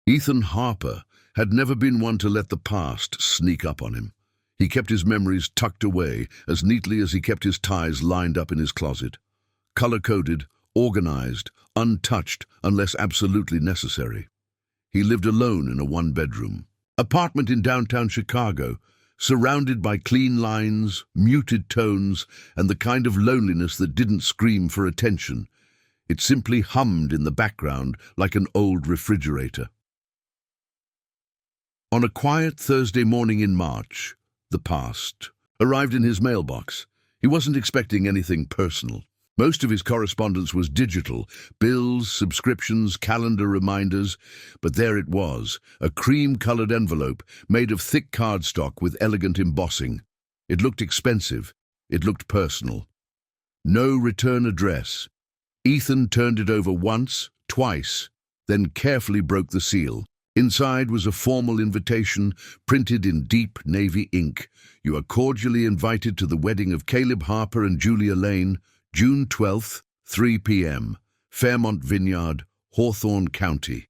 Ethan Harper had never been one to let the past sneak up on him. He kept his memories tucked away as neatly as he kept his ties lined up in his closet. Color-coded, organized, untouched unless absolutely necessary. He lived alone in a one-bedroom apartment in downtown Chicago, surrounded by clean lines, muted tones, and the kind of loneliness that didn't scream for attention. It simply hummed in the background like an old refrigerator. On a quiet Thursday morning in March, the past arrived in his mailbox. He wasn't expecting anything personal. Most of his correspondence was digital, bills, subscriptions, calendar reminders, but there it was, a cream-colored envelope made of thick cardstock with elegant embossing. It looked expensive. It looked personal. No return address. Ethan turned it over once, twice, then carefully broke the seal. Inside was a formal invitation, printed in deep navy ink. You are cordially invited to the wedding of Caleb Harper and Julia Lane, June 12th, 3 p.m., Fairmont Vineyard, Hawthorne County.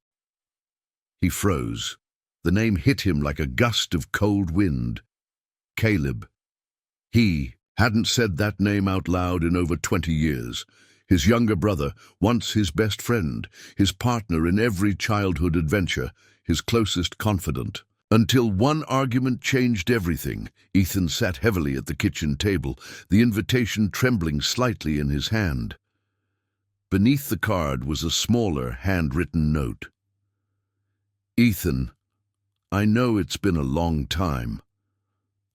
He froze. The name hit him like a gust of cold wind. Caleb. He hadn't said that name out loud in over 20 years. His younger brother, once his best friend, his partner in every childhood adventure, his closest confidant. Until one argument changed everything. Ethan sat heavily at the kitchen table, the invitation trembling slightly in his hand. Beneath the card was a smaller, handwritten note. Ethan, I know it's been a long time.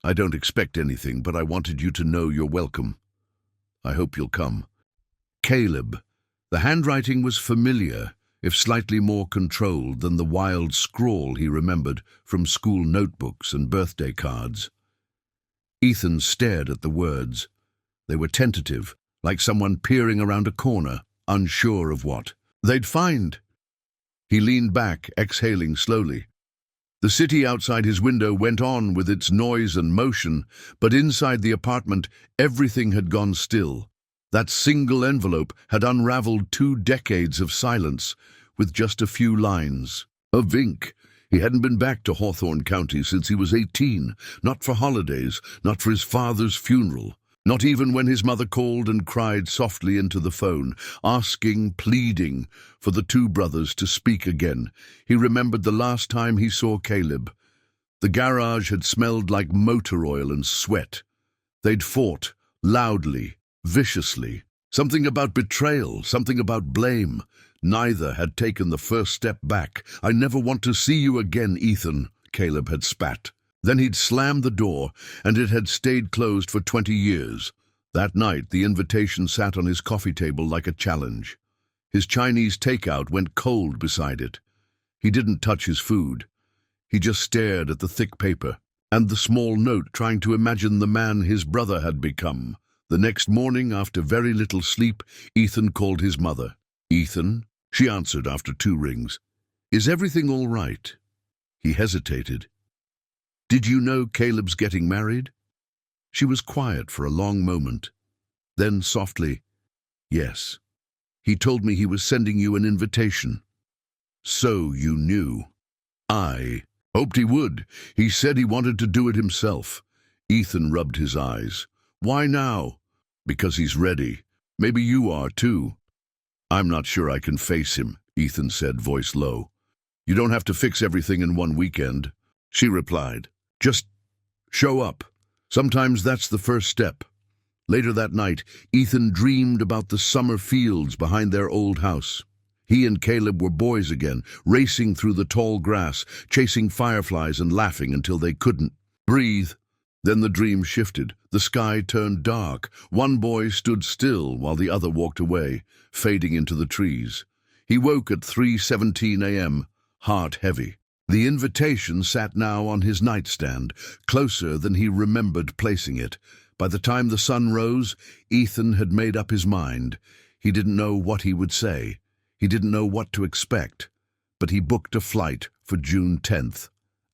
I don't expect anything, but I wanted you to know you're welcome. I hope you'll come. Caleb. The handwriting was familiar, if slightly more controlled than the wild scrawl he remembered from school notebooks and birthday cards. Ethan stared at the words. They were tentative, like someone peering around a corner, unsure of what they'd find. He leaned back, exhaling slowly. The city outside his window went on with its noise and motion, but inside the apartment, everything had gone still. That single envelope had unraveled 2 decades of silence, with just a few lines of ink. He hadn't been back to Hawthorne County since he was 18, not for holidays, not for his father's funeral, not even when his mother called and cried softly into the phone, asking, pleading for the 2 brothers to speak again. He remembered the last time he saw Caleb. The garage had smelled like motor oil and sweat. They'd fought, loudly, viciously. Something about betrayal, something about blame. Neither had taken the first step back. I never want to see you again, Ethan, Caleb had spat. Then he'd slammed the door, and it had stayed closed for 20 years. That night, the invitation sat on his coffee table like a challenge. His Chinese takeout went cold beside it. He didn't touch his food. He just stared at the thick paper and the small note, trying to imagine the man his brother had become. The next morning, after very little sleep, Ethan called his mother. Ethan, she answered after 2 rings. Is everything all right? He hesitated. Did you know Caleb's getting married? She was quiet for a long moment. Then softly, yes. He told me he was sending you an invitation. So you knew. I hoped he would. He said he wanted to do it himself. Ethan rubbed his eyes. Why now? Because he's ready. Maybe you are too. I'm not sure I can face him, Ethan said, voice low. You don't have to fix everything in one weekend, she replied. Just show up. Sometimes that's the first step. Later that night, Ethan dreamed about the summer fields behind their old house. He and Caleb were boys again, racing through the tall grass, chasing fireflies and laughing until they couldn't breathe. Then the dream shifted. The sky turned dark. One boy stood still while the other walked away, fading into the trees. He woke at 3:17 a.m., heart heavy. The invitation sat now on his nightstand, closer than he remembered placing it. By the time the sun rose, Ethan had made up his mind. He didn't know what he would say. He didn't know what to expect. But he booked a flight for June 10th.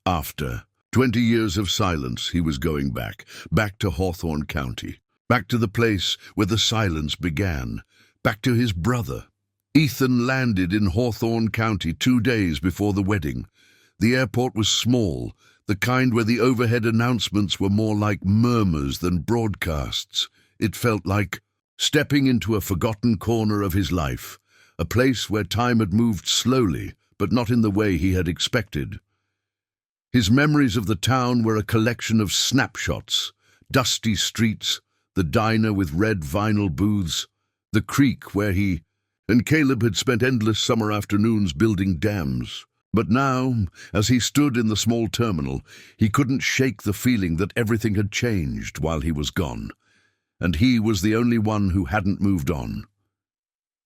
After 20 years of silence, he was going back to Hawthorne County, back to the place where the silence began, back to his brother. Ethan landed in Hawthorne County 2 days before the wedding. The airport was small, the kind where the overhead announcements were more like murmurs than broadcasts. It felt like stepping into a forgotten corner of his life, a place where time had moved slowly, but not in the way he had expected. His memories of the town were a collection of snapshots: dusty streets, the diner with red vinyl booths, the creek where he and Caleb had spent endless summer afternoons building dams. But now, as he stood in the small terminal, he couldn't shake the feeling that everything had changed while he was gone, and he was the only one who hadn't moved on.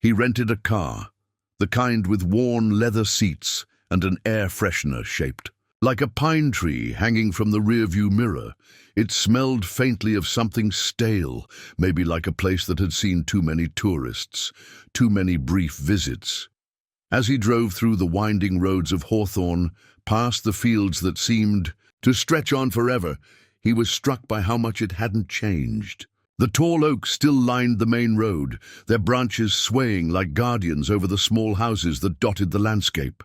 He rented a car, the kind with worn leather seats and an air freshener shaped like a pine tree hanging from the rearview mirror. It smelled faintly of something stale, maybe like a place that had seen too many tourists, too many brief visits. As he drove through the winding roads of Hawthorne, past the fields that seemed to stretch on forever, he was struck by how much it hadn't changed. The tall oaks still lined the main road, their branches swaying like guardians over the small houses that dotted the landscape.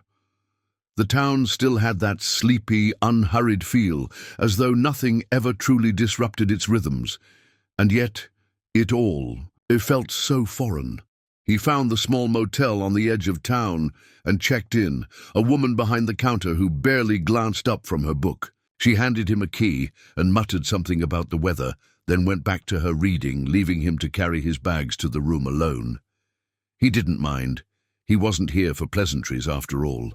The town still had that sleepy, unhurried feel, as though nothing ever truly disrupted its rhythms. And yet, it felt so foreign. He found the small motel on the edge of town and checked in, a woman behind the counter who barely glanced up from her book. She handed him a key and muttered something about the weather, then went back to her reading, leaving him to carry his bags to the room alone. He didn't mind. He wasn't here for pleasantries after all.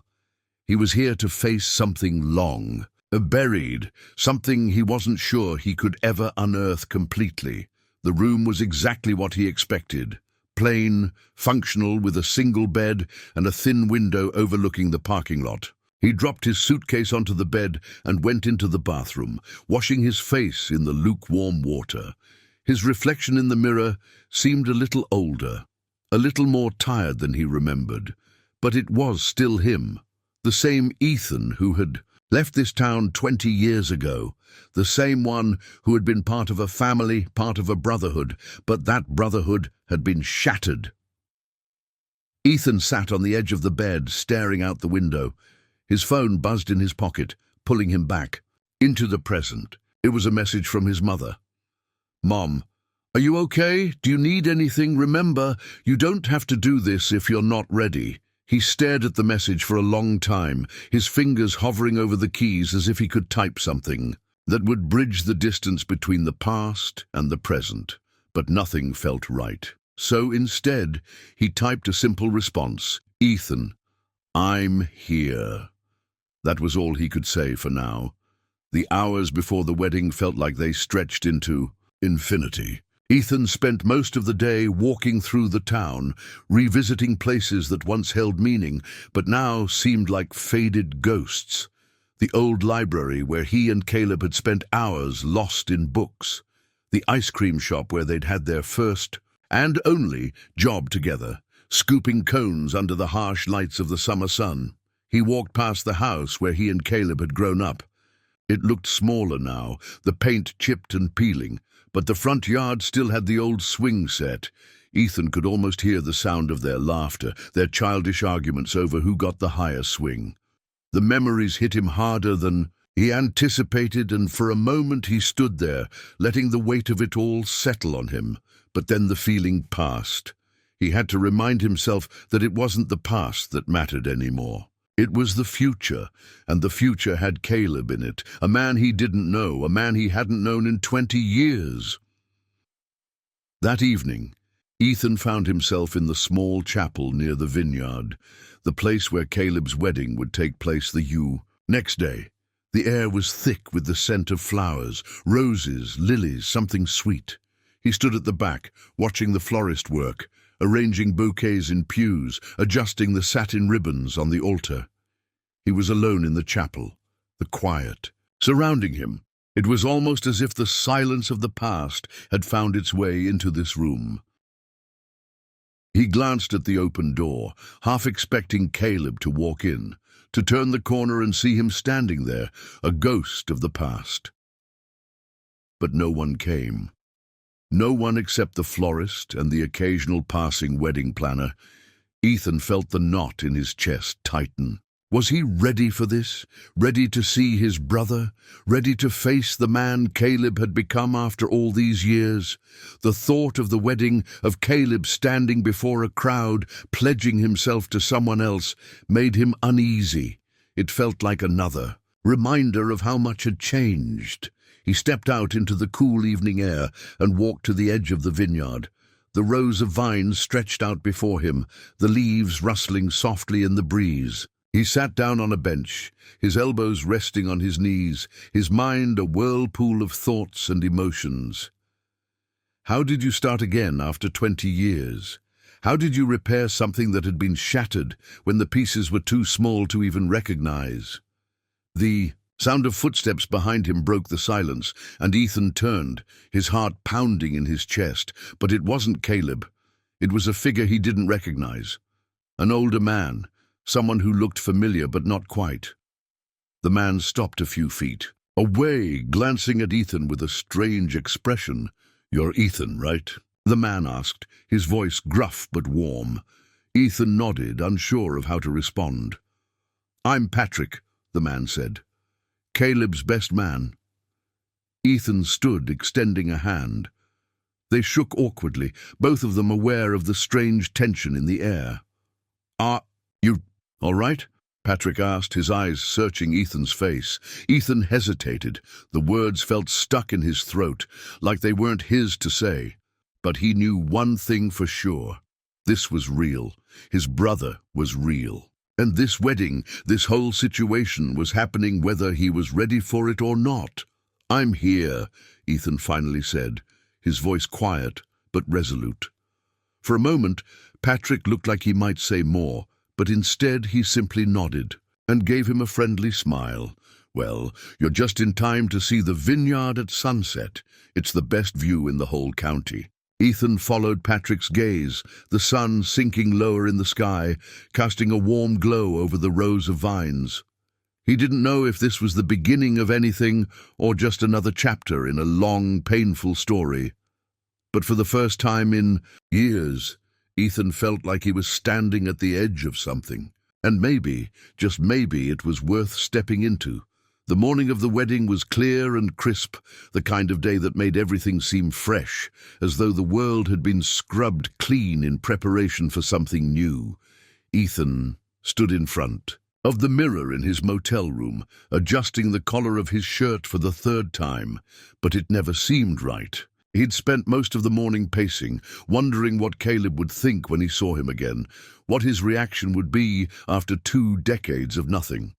He was here to face something long, buried, something he wasn't sure he could ever unearth completely. The room was exactly what he expected. Plain, functional, with a single bed and a thin window overlooking the parking lot. He dropped his suitcase onto the bed and went into the bathroom, washing his face in the lukewarm water. His reflection in the mirror seemed a little older, a little more tired than he remembered, but it was still him. The same Ethan who had left this town 20 years ago, the same one who had been part of a family, part of a brotherhood, but that brotherhood had been shattered. Ethan sat on the edge of the bed, staring out the window. His phone buzzed in his pocket, pulling him back, into the present. It was a message from his mother. "Mom, are you okay? Do you need anything? Remember, you don't have to do this if you're not ready." He stared at the message for a long time, his fingers hovering over the keys as if he could type something that would bridge the distance between the past and the present. But nothing felt right. So instead, he typed a simple response: "Ethan, I'm here." That was all he could say for now. The hours before the wedding felt like they stretched into infinity. Ethan spent most of the day walking through the town, revisiting places that once held meaning, but now seemed like faded ghosts. The old library where he and Caleb had spent hours lost in books. The ice cream shop where they'd had their first and only job together, scooping cones under the harsh lights of the summer sun. He walked past the house where he and Caleb had grown up. It looked smaller now, the paint chipped and peeling, but the front yard still had the old swing set. Ethan could almost hear the sound of their laughter, their childish arguments over who got the higher swing. The memories hit him harder than he anticipated, and for a moment he stood there, letting the weight of it all settle on him. But then the feeling passed. He had to remind himself that it wasn't the past that mattered anymore. It was the future, and the future had Caleb in it, a man he didn't know, a man he hadn't known in 20 years. That evening, Ethan found himself in the small chapel near the vineyard, the place where Caleb's wedding would take place next day. The air was thick with the scent of flowers, roses, lilies, something sweet. He stood at the back, watching the florist work, arranging bouquets in pews, adjusting the satin ribbons on the altar. He was alone in the chapel, the quiet surrounding him. It was almost as if the silence of the past had found its way into this room. He glanced at the open door, half expecting Caleb to walk in, to turn the corner and see him standing there, a ghost of the past. But no one came. No one except the florist and the occasional passing wedding planner. Ethan felt the knot in his chest tighten. Was he ready for this? Ready to see his brother? Ready to face the man Caleb had become after all these years? The thought of the wedding, of Caleb standing before a crowd, pledging himself to someone else, made him uneasy. It felt like another reminder of how much had changed. He stepped out into the cool evening air and walked to the edge of the vineyard. The rows of vines stretched out before him, the leaves rustling softly in the breeze. He sat down on a bench, his elbows resting on his knees, his mind a whirlpool of thoughts and emotions. How did you start again after 20 years? How did you repair something that had been shattered when the pieces were too small to even recognize? The sound of footsteps behind him broke the silence, and Ethan turned, his heart pounding in his chest. But it wasn't Caleb. It was a figure he didn't recognize. An older man, someone who looked familiar but not quite. The man stopped a few feet away, glancing at Ethan with a strange expression. "You're Ethan, right?" the man asked, his voice gruff but warm. Ethan nodded, unsure of how to respond. "I'm Patrick," the man said. "Caleb's best man." Ethan stood, extending a hand. They shook awkwardly, both of them aware of the strange tension in the air. "Are you all right?" Patrick asked, his eyes searching Ethan's face. Ethan hesitated. The words felt stuck in his throat, like they weren't his to say. But he knew one thing for sure. This was real. His brother was real. And this wedding, this whole situation was happening whether he was ready for it or not. "I'm here," Ethan finally said, his voice quiet but resolute. For a moment, Patrick looked like he might say more, but instead he simply nodded and gave him a friendly smile. "Well, you're just in time to see the vineyard at sunset. It's the best view in the whole county." Ethan followed Patrick's gaze, the sun sinking lower in the sky, casting a warm glow over the rows of vines. He didn't know if this was the beginning of anything or just another chapter in a long, painful story. But for the first time in years, Ethan felt like he was standing at the edge of something. And maybe, just maybe, it was worth stepping into. The morning of the wedding was clear and crisp, the kind of day that made everything seem fresh, as though the world had been scrubbed clean in preparation for something new. Ethan stood in front of the mirror in his motel room, adjusting the collar of his shirt for the third time, but it never seemed right. He'd spent most of the morning pacing, wondering what Caleb would think when he saw him again, what his reaction would be after 2 decades of nothing.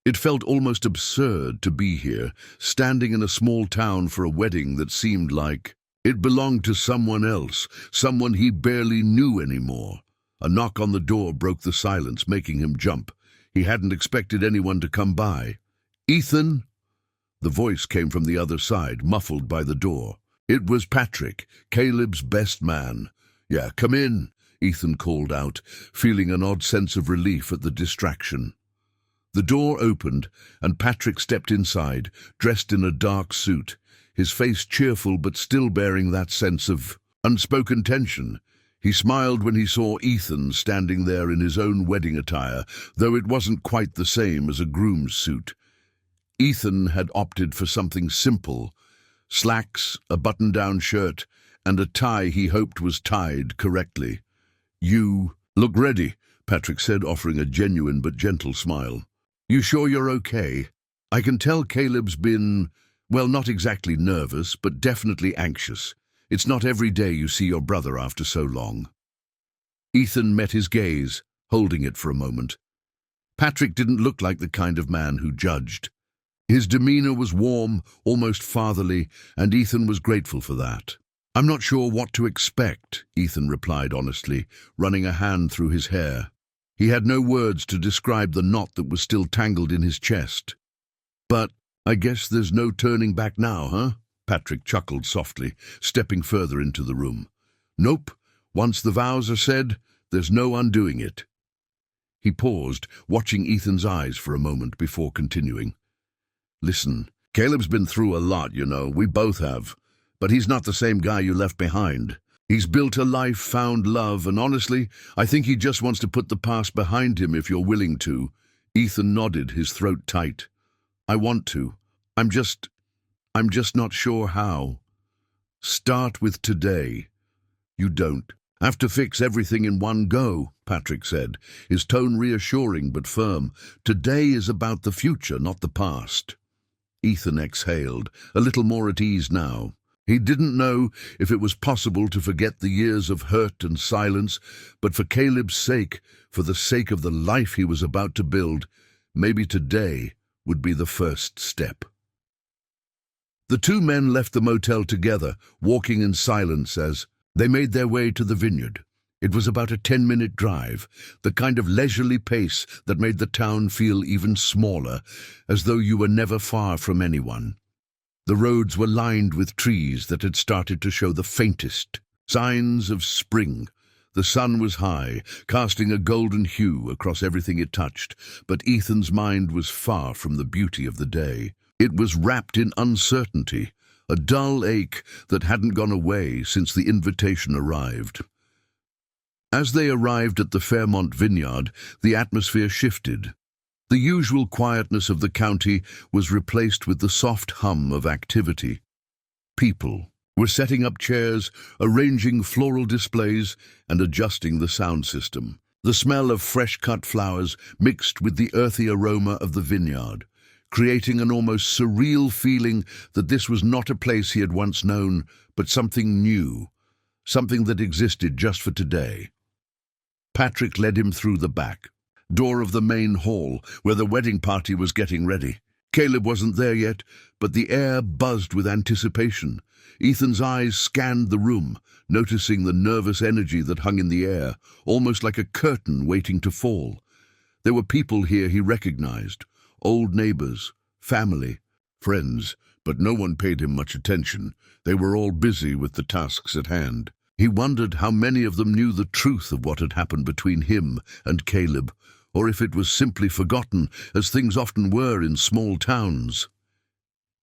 It felt almost absurd to be here, standing in a small town for a wedding that seemed like it belonged to someone else, someone he barely knew anymore. A knock on the door broke the silence, making him jump. He hadn't expected anyone to come by. "Ethan?" The voice came from the other side, muffled by the door. It was Patrick, Caleb's best man. "Yeah, come in," Ethan called out, feeling an odd sense of relief at the distraction. The door opened, and Patrick stepped inside, dressed in a dark suit, his face cheerful but still bearing that sense of unspoken tension. He smiled when he saw Ethan standing there in his own wedding attire, though it wasn't quite the same as a groom's suit. Ethan had opted for something simple: slacks, a button-down shirt, and a tie he hoped was tied correctly. "You look ready," Patrick said, offering a genuine but gentle smile. "You sure you're okay? I can tell Caleb's been, well, not exactly nervous, but definitely anxious. It's not every day you see your brother after so long." Ethan met his gaze, holding it for a moment. Patrick didn't look like the kind of man who judged. His demeanor was warm, almost fatherly, and Ethan was grateful for that. "I'm not sure what to expect," Ethan replied honestly, running a hand through his hair. He had no words to describe the knot that was still tangled in his chest. "But I guess there's no turning back now, huh?" Patrick chuckled softly, stepping further into the room. "Nope. Once the vows are said, there's no undoing it." He paused, watching Ethan's eyes for a moment before continuing. "Listen, Caleb's been through a lot, you know. We both have. But he's not the same guy you left behind. He's built a life, found love, and honestly, I think he just wants to put the past behind him if you're willing to." Ethan nodded, his throat tight. "I want to. I'm just not sure how." "Start with today." "You don't have to fix everything in one go," Patrick said, his tone reassuring but firm. "Today is about the future, not the past." Ethan exhaled, a little more at ease now. He didn't know if it was possible to forget the years of hurt and silence, but for Caleb's sake, for the sake of the life he was about to build, maybe today would be the first step. The two men left the motel together, walking in silence as they made their way to the vineyard. It was about a 10-minute drive, the kind of leisurely pace that made the town feel even smaller, as though you were never far from anyone. The roads were lined with trees that had started to show the faintest signs of spring. The sun was high, casting a golden hue across everything it touched, but Ethan's mind was far from the beauty of the day. It was wrapped in uncertainty, a dull ache that hadn't gone away since the invitation arrived. As they arrived at the Fairmont vineyard, the atmosphere shifted. The usual quietness of the county was replaced with the soft hum of activity. People were setting up chairs, arranging floral displays, and adjusting the sound system. The smell of fresh-cut flowers mixed with the earthy aroma of the vineyard, creating an almost surreal feeling that this was not a place he had once known, but something new, something that existed just for today. Patrick led him through the back door of the main hall, where the wedding party was getting ready. Caleb wasn't there yet, but the air buzzed with anticipation. Ethan's eyes scanned the room, noticing the nervous energy that hung in the air, almost like a curtain waiting to fall. There were people here he recognized, old neighbors, family, friends, but no one paid him much attention. They were all busy with the tasks at hand. He wondered how many of them knew the truth of what had happened between him and Caleb, or if it was simply forgotten, as things often were in small towns.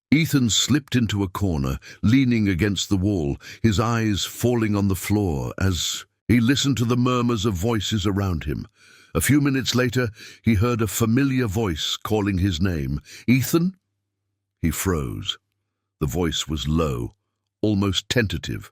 Ethan slipped into a corner, leaning against the wall, his eyes falling on the floor as he listened to the murmurs of voices around him. A few minutes later, he heard a familiar voice calling his name. "Ethan?" He froze. The voice was low, almost tentative,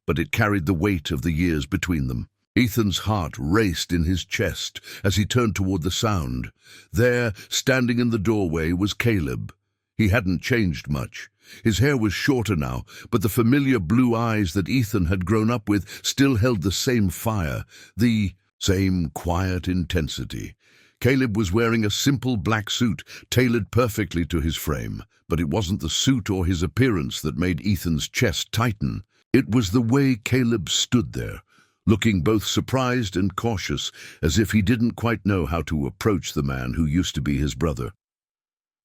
but it carried the weight of the years between them. Ethan's heart raced in his chest as he turned toward the sound. There, standing in the doorway, was Caleb. He hadn't changed much. His hair was shorter now, but the familiar blue eyes that Ethan had grown up with still held the same fire, the same quiet intensity. Caleb was wearing a simple black suit, tailored perfectly to his frame, but it wasn't the suit or his appearance that made Ethan's chest tighten. It was the way Caleb stood there, looking both surprised and cautious, as if he didn't quite know how to approach the man who used to be his brother.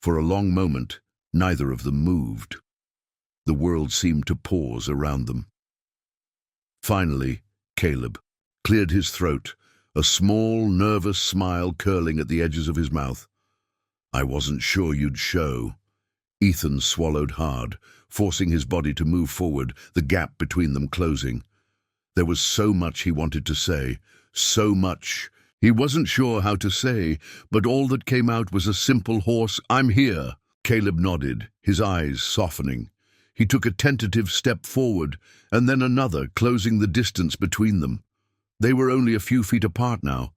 For a long moment, neither of them moved. The world seemed to pause around them. Finally, Caleb cleared his throat, a small, nervous smile curling at the edges of his mouth. "I wasn't sure you'd show." Ethan swallowed hard, forcing his body to move forward, the gap between them closing. There was so much he wanted to say, so much he wasn't sure how to say, but all that came out was a simple hoarse, "I'm here." Caleb nodded, his eyes softening. He took a tentative step forward, and then another, closing the distance between them. They were only a few feet apart now,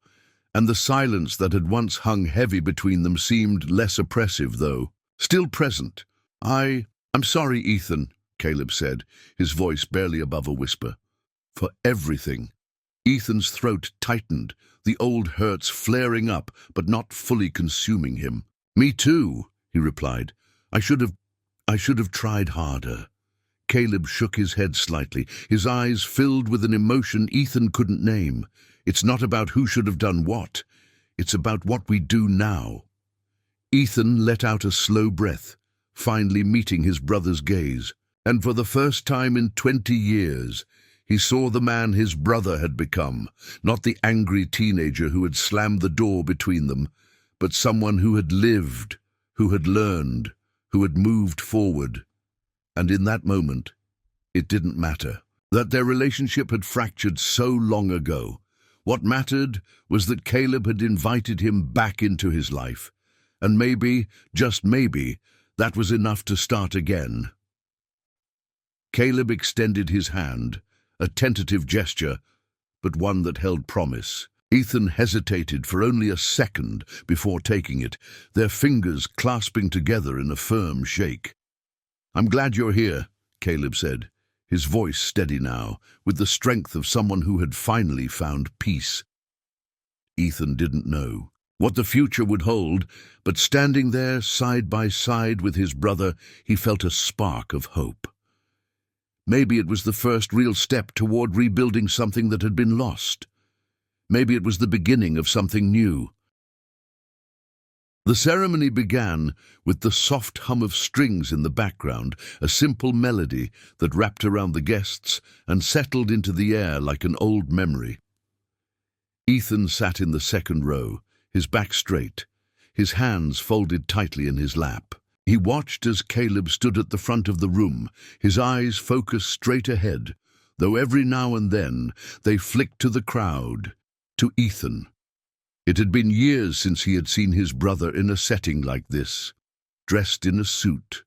and the silence that had once hung heavy between them seemed less oppressive, though still present. I'm sorry, Ethan," Caleb said, his voice barely above a whisper. "For everything." Ethan's throat tightened, the old hurts flaring up, but not fully consuming him. "Me too," he replied. I should have tried harder." Caleb shook his head slightly, his eyes filled with an emotion Ethan couldn't name. "It's not about who should have done what. It's about what we do now." Ethan let out a slow breath, finally meeting his brother's gaze, and for the first time in 20 years, he saw the man his brother had become, not the angry teenager who had slammed the door between them, but someone who had lived, who had learned, who had moved forward. And in that moment, it didn't matter. that their relationship had fractured so long ago. What mattered was that Caleb had invited him back into his life, and maybe, just maybe, that was enough to start again. Caleb extended his hand, a tentative gesture, but one that held promise. Ethan hesitated for only a second before taking it, their fingers clasping together in a firm shake. "I'm glad you're here," Caleb said, his voice steady now, with the strength of someone who had finally found peace. Ethan didn't know what the future would hold, but standing there side by side with his brother, he felt a spark of hope. Maybe it was the first real step toward rebuilding something that had been lost. Maybe it was the beginning of something new. The ceremony began with the soft hum of strings in the background, a simple melody that wrapped around the guests and settled into the air like an old memory. Ethan sat in the second row, his back straight, his hands folded tightly in his lap. He watched as Caleb stood at the front of the room, his eyes focused straight ahead, though every now and then they flicked to the crowd, to Ethan. It had been years since he had seen his brother in a setting like this, dressed in a suit,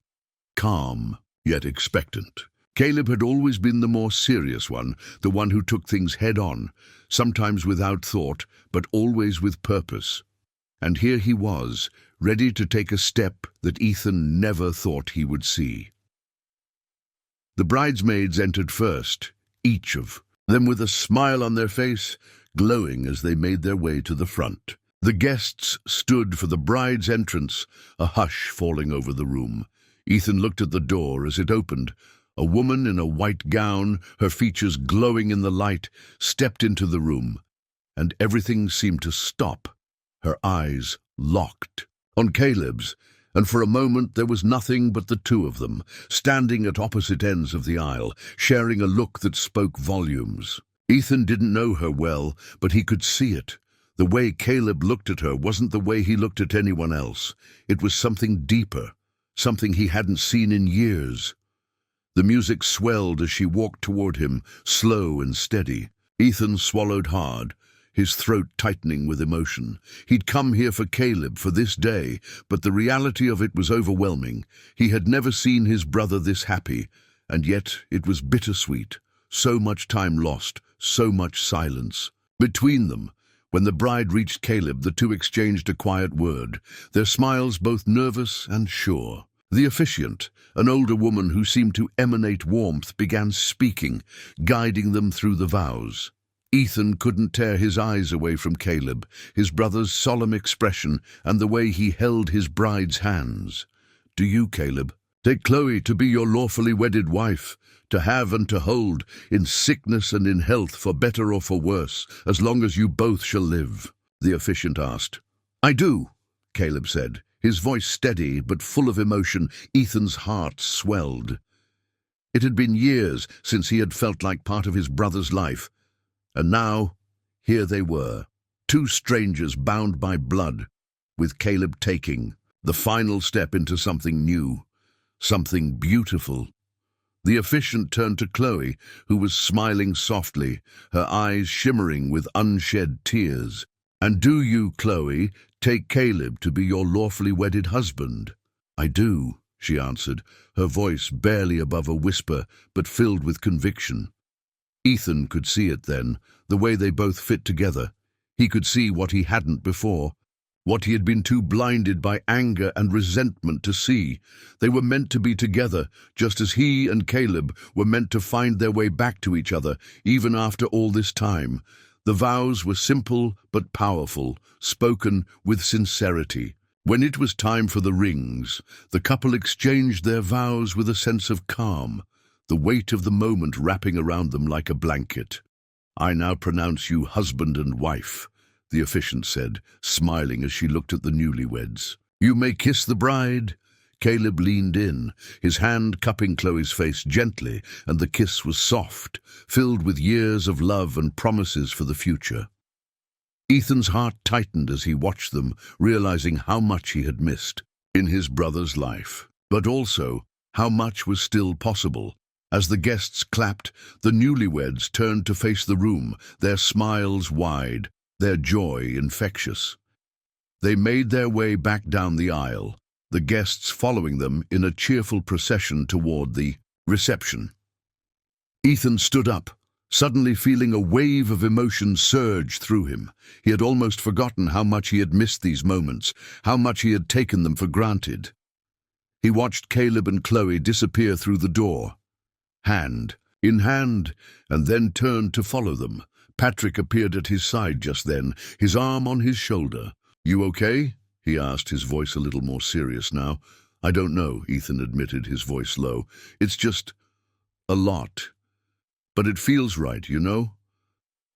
calm yet expectant. Caleb had always been the more serious one, the one who took things head-on, sometimes without thought, but always with purpose. And here he was, ready to take a step that Ethan never thought he would see. The bridesmaids entered first, each of them with a smile on their face, glowing as they made their way to the front. The guests stood for the bride's entrance, a hush falling over the room. Ethan looked at the door as it opened. A woman in a white gown, her features glowing in the light, stepped into the room, and everything seemed to stop, her eyes locked on Caleb's, and for a moment there was nothing but the two of them, standing at opposite ends of the aisle, sharing a look that spoke volumes. Ethan didn't know her well, but he could see it. The way Caleb looked at her wasn't the way he looked at anyone else. It was something deeper, something he hadn't seen in years. The music swelled as she walked toward him, slow and steady. Ethan swallowed hard, his throat tightening with emotion. He'd come here for Caleb, for this day, but the reality of it was overwhelming. He had never seen his brother this happy, and yet it was bittersweet. So much time lost, so much silence. Between them, when the bride reached Caleb, the two exchanged a quiet word, their smiles both nervous and sure. The officiant, an older woman who seemed to emanate warmth, began speaking, guiding them through the vows. Ethan couldn't tear his eyes away from Caleb, his brother's solemn expression and the way he held his bride's hands. "Do you, Caleb, take Chloe to be your lawfully wedded wife, to have and to hold, in sickness and in health, for better or for worse, as long as you both shall live?" the officiant asked. "I do," Caleb said, his voice steady but full of emotion. Ethan's heart swelled. It had been years since he had felt like part of his brother's life, and now, here they were, two strangers bound by blood, with Caleb taking the final step into something new, something beautiful. The officiant turned to Chloe, who was smiling softly, her eyes shimmering with unshed tears. "And do you, Chloe, take Caleb to be your lawfully wedded husband?" "I do," she answered, her voice barely above a whisper, but filled with conviction. Ethan could see it then, the way they both fit together. He could see what he hadn't before, what he had been too blinded by anger and resentment to see. They were meant to be together, just as he and Caleb were meant to find their way back to each other, even after all this time. The vows were simple but powerful, spoken with sincerity. When it was time for the rings, the couple exchanged their vows with a sense of calm, the weight of the moment wrapping around them like a blanket. "I now pronounce you husband and wife," the officiant said, smiling as she looked at the newlyweds. "You may kiss the bride." Caleb leaned in, his hand cupping Chloe's face gently, and the kiss was soft, filled with years of love and promises for the future. Ethan's heart tightened as he watched them, realizing how much he had missed in his brother's life, but also how much was still possible. As the guests clapped, the newlyweds turned to face the room, their smiles wide, their joy infectious. They made their way back down the aisle, the guests following them in a cheerful procession toward the reception. Ethan stood up, suddenly feeling a wave of emotion surge through him. He had almost forgotten how much he had missed these moments, how much he had taken them for granted. He watched Caleb and Chloe disappear through the door, hand in hand, and then turned to follow them. Patrick appeared at his side just then, his arm on his shoulder. "You okay?" he asked, his voice a little more serious now. "I don't know," Ethan admitted, his voice low. "It's just a lot. But it feels right, you know?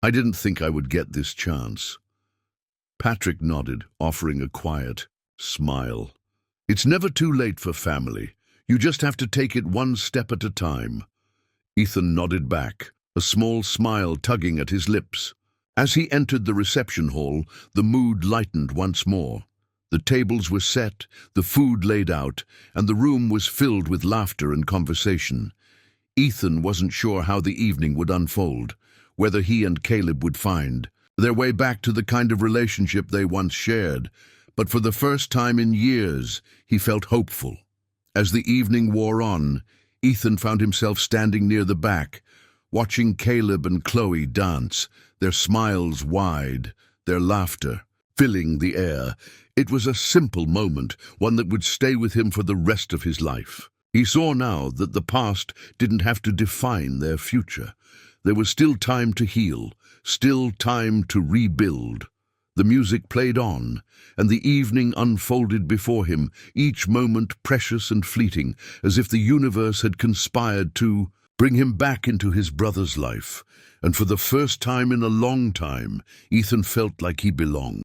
I didn't think I would get this chance." Patrick nodded, offering a quiet smile. "It's never too late for family. You just have to take it one step at a time." Ethan nodded back, a small smile tugging at his lips. As he entered the reception hall, the mood lightened once more. The tables were set, the food laid out, and the room was filled with laughter and conversation. Ethan wasn't sure how the evening would unfold, whether he and Caleb would find their way back to the kind of relationship they once shared, but for the first time in years, he felt hopeful. As the evening wore on, Ethan found himself standing near the back, watching Caleb and Chloe dance, their smiles wide, their laughter filling the air. It was a simple moment, one that would stay with him for the rest of his life. He saw now that the past didn't have to define their future. There was still time to heal, still time to rebuild. The music played on, and the evening unfolded before him, each moment precious and fleeting, as if the universe had conspired to bring him back into his brother's life. And for the first time in a long time, Ethan felt like he belonged.